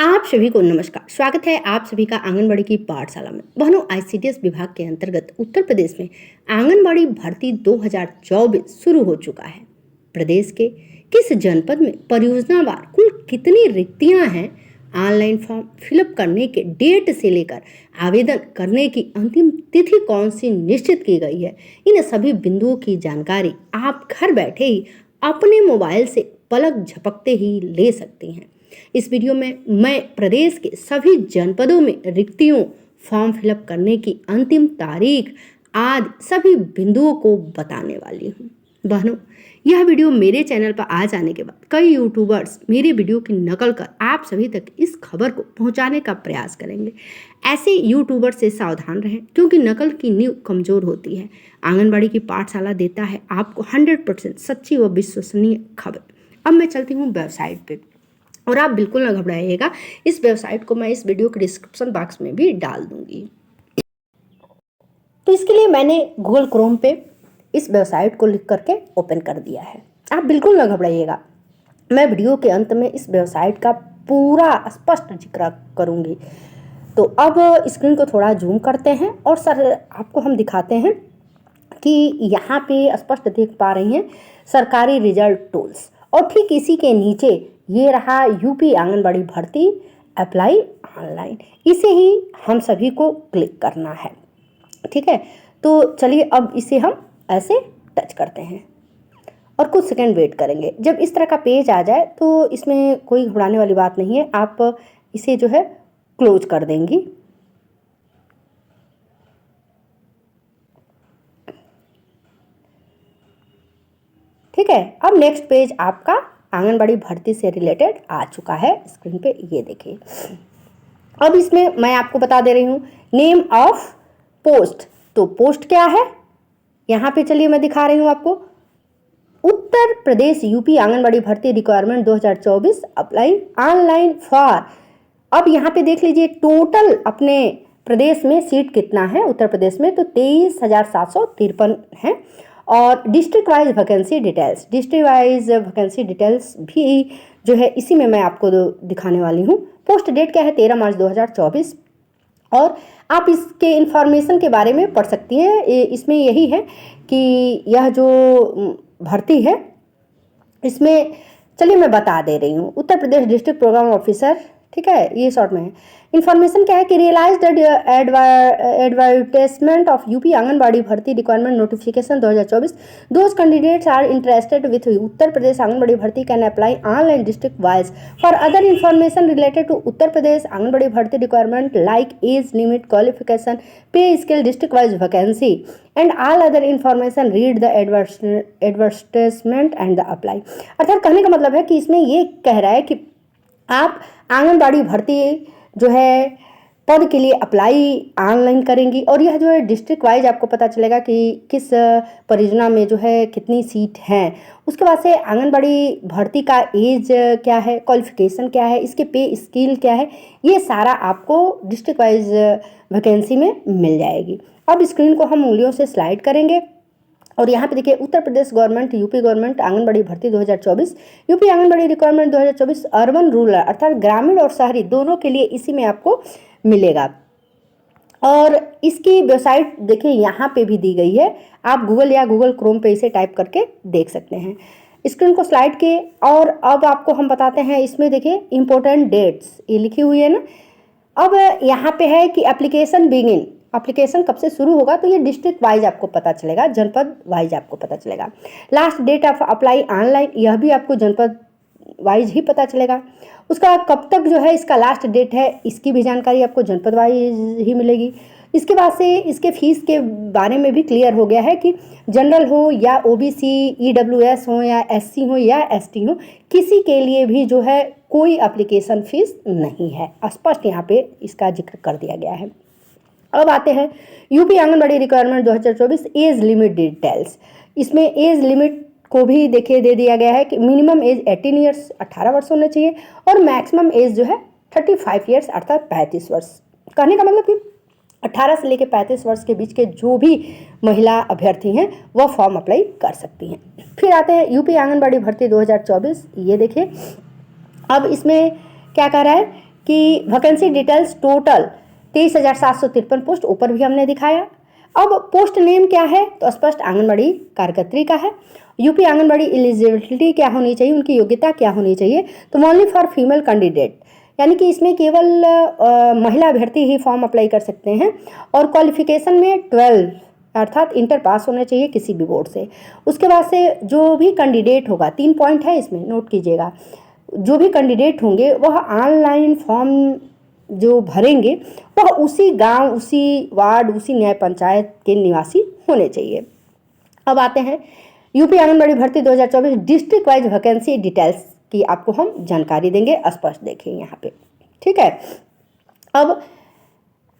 आप सभी को नमस्कार। स्वागत है आप सभी का आंगनबाड़ी की पाठशाला में। बहनों, आईसीडीएस विभाग के अंतर्गत उत्तर प्रदेश में आंगनबाड़ी भर्ती 2024 शुरू हो चुका है। प्रदेश के किस जनपद में परियोजनावार कुल कितनी रिक्तियां हैं, ऑनलाइन फॉर्म फिलअप करने के डेट से लेकर आवेदन करने की अंतिम तिथि कौन सी निश्चित की गई है, इन सभी बिंदुओं की जानकारी आप घर बैठे ही अपने मोबाइल से पलक झपकते ही ले सकती हैं। इस वीडियो में मैं प्रदेश के सभी जनपदों में रिक्तियों, फॉर्म फिलअप करने की अंतिम तारीख आदि सभी बिंदुओं को बताने वाली हूँ। बहनों, यह वीडियो मेरे चैनल पर आ जाने के बाद कई यूट्यूबर्स मेरे वीडियो की नकल कर आप सभी तक इस खबर को पहुंचाने का प्रयास करेंगे। ऐसे यूट्यूबर से सावधान रहें, क्योंकि नकल की नींव कमजोर होती है। आंगनबाड़ी की पाठशाला देता है आपको 100% सच्ची व विश्वसनीय खबर। अब मैं चलती हूँ वेबसाइट पे, और आप बिल्कुल ना घबराइएगा। इस वेबसाइट को मैं इस वीडियो के डिस्क्रिप्शन बॉक्स में भी डाल दूंगी। तो इसके लिए मैंने गूगल क्रोम पे इस वेबसाइट को लिख करके ओपन कर दिया है। आप बिल्कुल ना घबराइएगा। मैं वीडियो के अंत में इस वेबसाइट का पूरा स्पष्ट जिक्र करूंगी। तो अब स्क्रीन को थोड़ा जूम करते हैं और सर आपको हम दिखाते हैं कि यहाँ पे स्पष्ट देख पा रही हैं सरकारी रिजल्ट टूल्स, और ठीक इसी के नीचे ये रहा यूपी आंगनबाड़ी भर्ती अप्लाई ऑनलाइन। इसे ही हम सभी को क्लिक करना है। ठीक है, तो चलिए अब इसे हम ऐसे टच करते हैं और कुछ सेकंड वेट करेंगे। जब इस तरह का पेज आ जाए तो इसमें कोई घबराने वाली बात नहीं है। आप इसे जो है क्लोज कर देंगी। ठीक है, अब नेक्स्ट पेज आपका आंगनबाड़ी भर्ती से रिलेटेड आ चुका है स्क्रीन पे, ये देखिए। अब इसमें मैं आपको बता दे रही हूँ नेम ऑफ पोस्ट। तो पोस्ट क्या है, यहाँ पे चलिए मैं दिखा रही हूँ आपको। उत्तर प्रदेश यूपी आंगनबाड़ी भर्ती रिक्वायरमेंट 2024 अप्लाई ऑनलाइन फॉर। अब यहाँ पे देख लीजिए टोटल अपने प्रदेश में सीट कितना है। उत्तर प्रदेश में तो 23,753 है। और district wise vacancy details, district wise vacancy details भी जो है इसी में मैं आपको दिखाने वाली हूँ। पोस्ट डेट क्या है, 13 मार्च 2024। और आप इसके इंफॉर्मेशन के बारे में पढ़ सकती हैं। इसमें यही है कि यह जो भर्ती है इसमें, चलिए मैं बता दे रही हूँ। Uttar Pradesh district programme officer, ठीक है, ये शॉर्ट में है। इन्फॉर्मेशन क्या है कि realise the advertisement of UP anganwadi भर्ती requirement notification 2024। Those candidates are interested with Uttar Pradesh anganwadi भर्ती can apply online district wise. For other information related to Uttar Pradesh anganwadi भर्ती requirement like age limit, qualification, pay scale, district wise vacancy and all other information read the advertisement and the apply. अर्थात कहने का मतलब है कि इसमें ये कह रहा है कि आप आंगनबाड़ी भर्ती जो है पद के लिए अप्लाई ऑनलाइन करेंगी, और यह जो है डिस्ट्रिक्ट वाइज आपको पता चलेगा कि किस परियोजना में जो है कितनी सीट हैं। उसके बाद से आंगनबाड़ी भर्ती का एज क्या है, क्वालिफिकेशन क्या है, इसके पे स्किल क्या है, ये सारा आपको डिस्ट्रिक्ट वाइज वैकेंसी में मिल जाएगी। अब स्क्रीन को हम उंगलियों से स्लाइड करेंगे और यहाँ पे देखिए Uttar Pradesh government UP government anganwadi भर्ती 2024, UP anganwadi requirement 2024 urban rural अर्थात ग्रामीण और शहरी दोनों के लिए इसी में आपको मिलेगा। और इसकी वेबसाइट देखिए यहाँ पे भी दी गई है। आप गूगल या गूगल क्रोम पे इसे टाइप करके देख सकते हैं। स्क्रीन को स्लाइड के और अब आपको हम बताते हैं, इसमें देखिए इंपॉर्टेंट डेट्स ये लिखी हुई है ना। अब यहाँ पे है कि एप्लीकेशन बिगिन, एप्लीकेशन कब से शुरू होगा, तो ये डिस्ट्रिक्ट वाइज आपको पता चलेगा, जनपद वाइज आपको पता चलेगा। Last date of apply online, यह भी आपको जनपद वाइज ही पता चलेगा। उसका कब तक जो है इसका लास्ट डेट है, इसकी भी जानकारी आपको जनपद वाइज ही मिलेगी। इसके बाद से इसके फीस के बारे में भी क्लियर हो गया है कि जनरल हो या ओबीसी, ईडब्ल्यूएस हो या एससी हो या एसटी हो, किसी के लिए भी जो है कोई एप्लीकेशन फीस नहीं है। स्पष्ट यहाँ पे इसका जिक्र कर दिया गया है। अब आते हैं UP anganwadi requirement 2024 age limit details. इसमें एज लिमिट को भी देखिए दे दिया गया है कि मिनिमम एज 18 ईयर्स 18 वर्ष होना चाहिए, और मैक्सिमम एज जो है 35 ईयर्स अर्थात 35 वर्ष। कहने का मतलब कि 18 से लेकर 35 वर्ष के बीच के जो भी महिला अभ्यर्थी हैं वह फॉर्म अप्लाई कर सकती हैं। फिर आते हैं यूपी आंगनबाड़ी भर्ती 2024, ये देखिए। अब इसमें क्या कह रहा है कि वैकेंसी डिटेल्स टोटल 23,753 पोस्ट, ऊपर भी हमने दिखाया। अब पोस्ट नेम क्या है, तो स्पष्ट आंगनबाड़ी कार्यकर्त्री का है। यूपी आंगनबाड़ी एलिजिबिलिटी क्या होनी चाहिए, उनकी योग्यता क्या होनी चाहिए, तो ओनली फॉर फीमेल कैंडिडेट, यानी कि इसमें केवल महिला अभ्यर्थी ही फॉर्म अप्लाई कर सकते हैं। और क्वालिफिकेशन में 12 अर्थात इंटर पास होना चाहिए किसी भी बोर्ड से। उसके बाद से जो भी कैंडिडेट होगा, 3 पॉइंट है इसमें, नोट कीजिएगा, जो भी कैंडिडेट होंगे वह ऑनलाइन फॉर्म जो भरेंगे वह उसी गांव, उसी वार्ड, उसी न्याय पंचायत के निवासी होने चाहिए। अब आते हैं यूपी आंगनबाड़ी भर्ती 2024 डिस्ट्रिक्ट वाइज वैकेंसी डिटेल्स की आपको हम जानकारी देंगे, स्पष्ट देखिए यहाँ पे, ठीक है। अब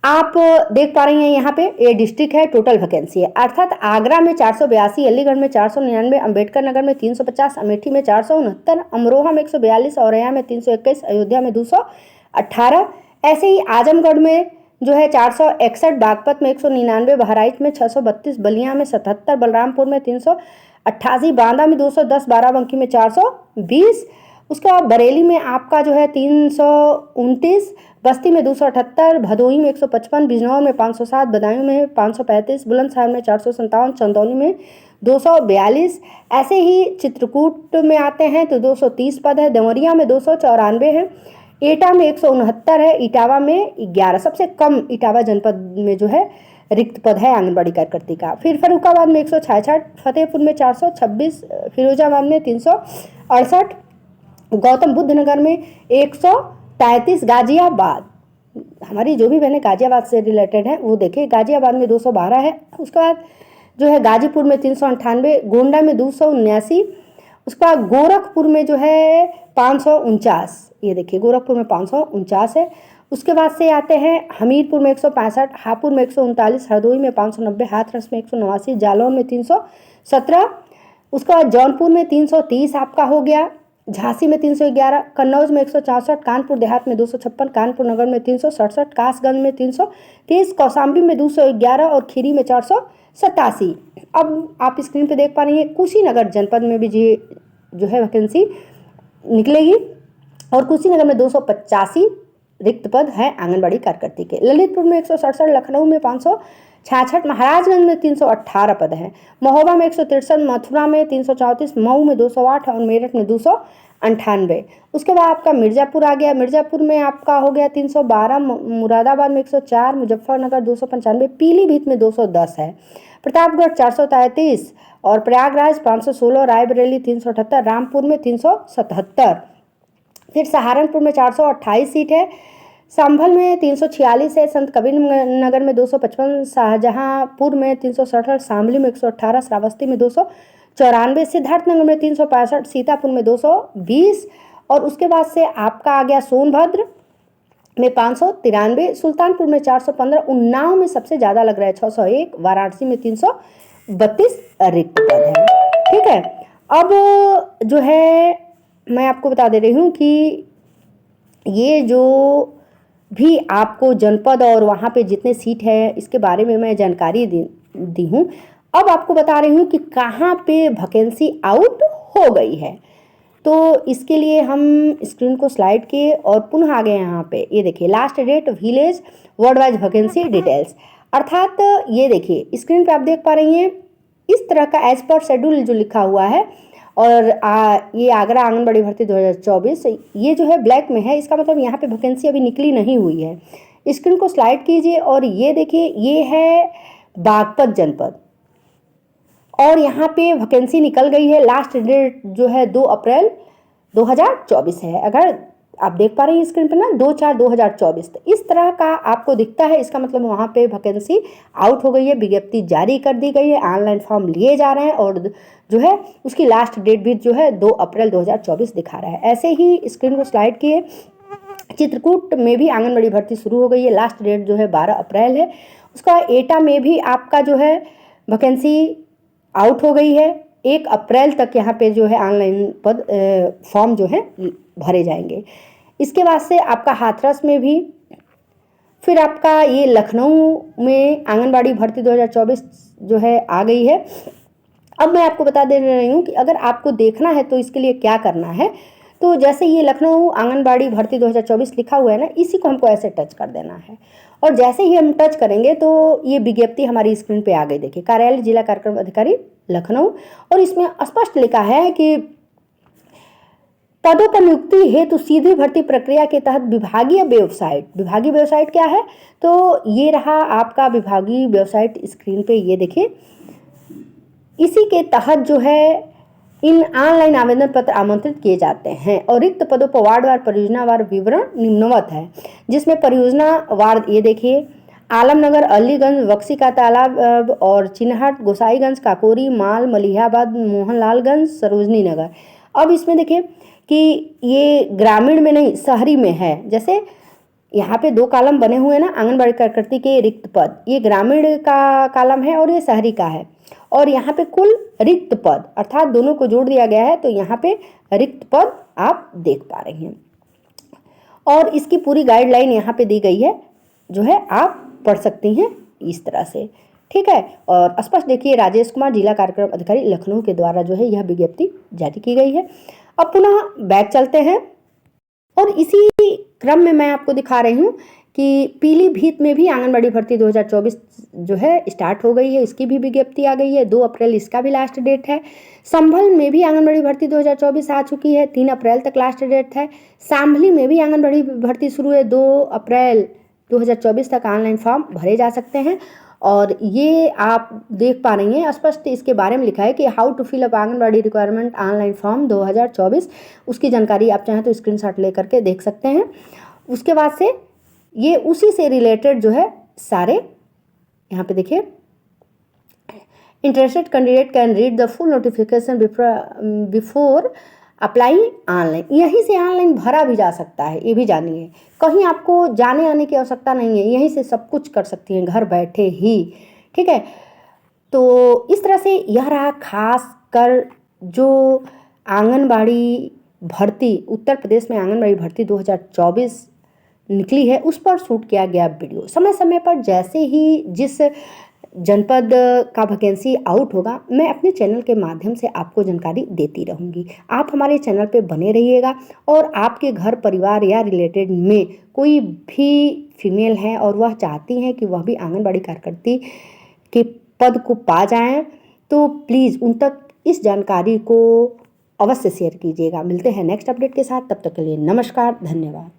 आप देख पा रही हैं यहाँ पे, ये डिस्ट्रिक्ट है, टोटल वैकेंसी है, अर्थात आगरा में 482, अलीगढ़ में 499, अंबेडकर नगर में 350, अमेठी में 469, अमरोहा में 142, औरैया में 321, अयोध्या में 218। ऐसे ही आजमगढ़ में जो है 461, बागपत में 199, बहराइच में 632, बलिया में 77, बलरामपुर में 388, बांदा में 210, बाराबंकी में 420। उसके बाद बरेली में आपका जो है 329, बस्ती में 278, भदोही में 155, बिजनौर में 507, बदायूं में 535, बुलंदशहर में 457, चंदौली में 242। ऐसे ही चित्रकूट में आते हैं तो 230 पद है, देवरिया में 294 है, एटा में 169 है, इटावा में 11, सबसे कम इटावा जनपद में जो है रिक्त पद है आंगनबाड़ी कार्यकर्ती का। फिर फर्रुखाबाद में 166, फतेहपुर में 426, फिरोजाबाद में 368, गौतम बुद्ध नगर में 133, गाजियाबाद, हमारी जो भी बहनें गाजियाबाद से रिलेटेड हैं वो देखिए, गाजियाबाद में 212 है। उसके बाद जो है गाजीपुर में 398, गोंडा में 279, उसके बाद गोरखपुर में जो है 549, ये देखिए गोरखपुर में 549 है। उसके बाद से आते हैं हमीरपुर में 165, हापुड़ में 139, हरदोई में 590, हाथरस में 189, जालौन में 317। उसके बाद जौनपुर में 330 आपका हो गया, झांसी में 311, कन्नौज में 164, कानपुर देहात में 256, कानपुर नगर में 367, कासगंज में 330, कौशाम्बी में 211 और खीरी में 487। अब आप स्क्रीन पे देख पा रही हैं कुशीनगर जनपद में भी जो है वैकेंसी निकलेगी, और कुशीनगर में 285 रिक्त पद है आंगनबाड़ी कार्यकर्ती के। ललितपुर में 167, लखनऊ में 566, महाराजगंज में 318 पद है, महोबा में 163, मथुरा में 334, मऊ में 208 और मेरठ में 298। उसके बाद आपका मिर्ज़ापुर आ गया, मिर्ज़ापुर में आपका हो गया 312, मुरादाबाद में 104, मुजफ्फरनगर 295, पीलीभीत में 210 है, प्रतापगढ़ 433 और प्रयागराज 516, रायबरेली 378, रामपुर में 377। फिर सहारनपुर में 428 सीट है, संभल में 346 है, संत कबीर नगर में 255, शाहजहांपुर में 367, शामली में 118, श्रावस्ती में 294, सिद्धार्थनगर में 365, सीतापुर में 220 और उसके बाद से आपका आ गया सोनभद्र में 593, सुल्तानपुर में 415, उन्नाव में सबसे ज़्यादा लग रहा है 601, वाराणसी में 332 रिक्त पद है। ठीक है, अब जो है मैं आपको बता दे रही हूँ कि ये जो भी आपको जनपद और वहाँ पे जितने सीट है इसके बारे में मैं जानकारी दी हूँ। अब आपको बता रही हूँ कि कहाँ पे वैकेंसी आउट हो गई है। तो इसके लिए हम स्क्रीन को स्लाइड किए और पुनः आ गए यहाँ पे, ये देखिए last date village ward wise vacancy details, अर्थात ये देखिए स्क्रीन पे आप देख पा रही हैं इस तरह का एज पर शेड्यूल जो लिखा हुआ है। और ये आगरा आंगनबाड़ी भर्ती 2024 ये जो है ब्लैक में है, इसका मतलब यहाँ पे वैकेंसी अभी निकली नहीं हुई है। स्क्रीन को स्लाइड कीजिए और ये देखिए ये है बागपत जनपद और यहाँ पे वैकेंसी निकल गई है। लास्ट डेट जो है 2 अप्रैल 2024 है। अगर आप देख पा रहे हैं स्क्रीन पर ना 2/4/2024, तो इस तरह का आपको दिखता है, इसका मतलब वहाँ पे वैकेंसी आउट हो गई है, विज्ञप्ति जारी कर दी गई है, ऑनलाइन फॉर्म लिए जा रहे हैं और जो है उसकी लास्ट डेट भी जो है 2 अप्रैल 2024 दिखा रहा है। ऐसे ही स्क्रीन को स्लाइड किए, चित्रकूट में भी आंगनबाड़ी भर्ती शुरू हो गई है, लास्ट डेट जो है 12 अप्रैल है। उसका एटा में भी आपका जो है वैकेंसी आउट हो गई है, 1 अप्रैल तक यहाँ पे जो है ऑनलाइन पद फॉर्म जो है भरे जाएंगे। इसके बाद से आपका हाथरस में भी, फिर आपका ये लखनऊ में आंगनबाड़ी भर्ती 2024 जो है आ गई है। अब मैं आपको बता दे रही हूँ कि अगर आपको देखना है तो इसके लिए क्या करना है, तो जैसे ये लखनऊ आंगनबाड़ी भर्ती 2024 लिखा हुआ है ना, इसी को हमको ऐसे टच कर देना है और जैसे ही हम टच करेंगे तो ये विज्ञप्ति हमारी स्क्रीन पे आ गई। देखिए, कार्यालय जिला कार्यक्रम अधिकारी लखनऊ, और इसमें स्पष्ट लिखा है कि पदों पर नियुक्ति हेतु सीधी भर्ती प्रक्रिया के तहत विभागीय वेबसाइट क्या है, तो ये रहा आपका विभागीय वेबसाइट स्क्रीन पे, ये देखिए। इसी के तहत जो है इन ऑनलाइन आवेदन पत्र आमंत्रित किए जाते हैं और रिक्त पदों पर वार्डवार परियोजनावार विवरण निम्नवत है, जिसमें परियोजना वार ये देखिए, आलमनगर, अलीगंज, बक्सी का तालाब और चिन्हट, गोसाईगंज, काकोरी, माल, मलिहाबाद, मोहनलालगंज, सरोजनी नगर। अब इसमें देखिए कि ये ग्रामीण में नहीं, शहरी में है। जैसे यहाँ पे 2 कॉलम बने हुए हैं ना, आंगनबाड़ी कार्यकर्ती के रिक्त पद, ये ग्रामीण का कॉलम है और ये शहरी का है, और यहाँ पे कुल रिक्त पद अर्थात दोनों को जोड़ दिया गया है, तो यहाँ पे रिक्त पद आप देख पा रही हैं और इसकी पूरी गाइडलाइन यहाँ पे दी गई है, जो है आप पढ़ सकती हैं इस तरह से, ठीक है। और स्पष्ट देखिए, राजेश कुमार, जिला कार्यक्रम अधिकारी लखनऊ के द्वारा जो है यह विज्ञप्ति जारी की गई है। अब पुनः बैक चलते हैं और इसी क्रम में मैं आपको दिखा रही हूँ कि पीलीभीत में भी आंगनबाड़ी भर्ती 2024 जो है स्टार्ट हो गई है, इसकी भी विज्ञप्ति आ गई है। 2 अप्रैल इसका भी लास्ट डेट है। संभल में भी आंगनबाड़ी भर्ती 2024 आ चुकी है, 3 अप्रैल तक लास्ट डेट है। शामली में भी आंगनबाड़ी भर्ती शुरू है, 2 अप्रैल 2024 तक ऑनलाइन फॉर्म भरे जा सकते हैं। और ये आप देख पा रही हैं, स्पष्ट इसके बारे में लिखा है कि how to fill up anganwadi requirement online form 2024। उसकी जानकारी आप चाहें तो स्क्रीनशॉट ले करके देख सकते हैं। उसके बाद से ये उसी से रिलेटेड जो है सारे, यहाँ पे देखिए, interested candidate can read the full notification before apply online. यहीं से ऑनलाइन भरा भी जा सकता है, ये भी जानिए। कहीं आपको जाने आने की आवश्यकता नहीं है, यहीं से सब कुछ कर सकती हैं घर बैठे ही, ठीक है। तो इस तरह से यह रहा खास कर जो आंगनबाड़ी भर्ती, उत्तर प्रदेश में आंगनबाड़ी भर्ती 2024 निकली है, उस पर शूट किया गया वीडियो। समय समय पर जैसे ही जिस जनपद का वैकेंसी आउट होगा, मैं अपने चैनल के माध्यम से आपको जानकारी देती रहूँगी। आप हमारे चैनल पे बने रहिएगा और आपके घर परिवार या रिलेटेड में कोई भी फीमेल है और वह चाहती हैं कि वह भी आंगनबाड़ी कार्यकर्ती के पद को पा जाएं, तो प्लीज़ उन तक इस जानकारी को अवश्य शेयर कीजिएगा। मिलते हैं नेक्स्ट अपडेट के साथ, तब तक के लिए नमस्कार, धन्यवाद।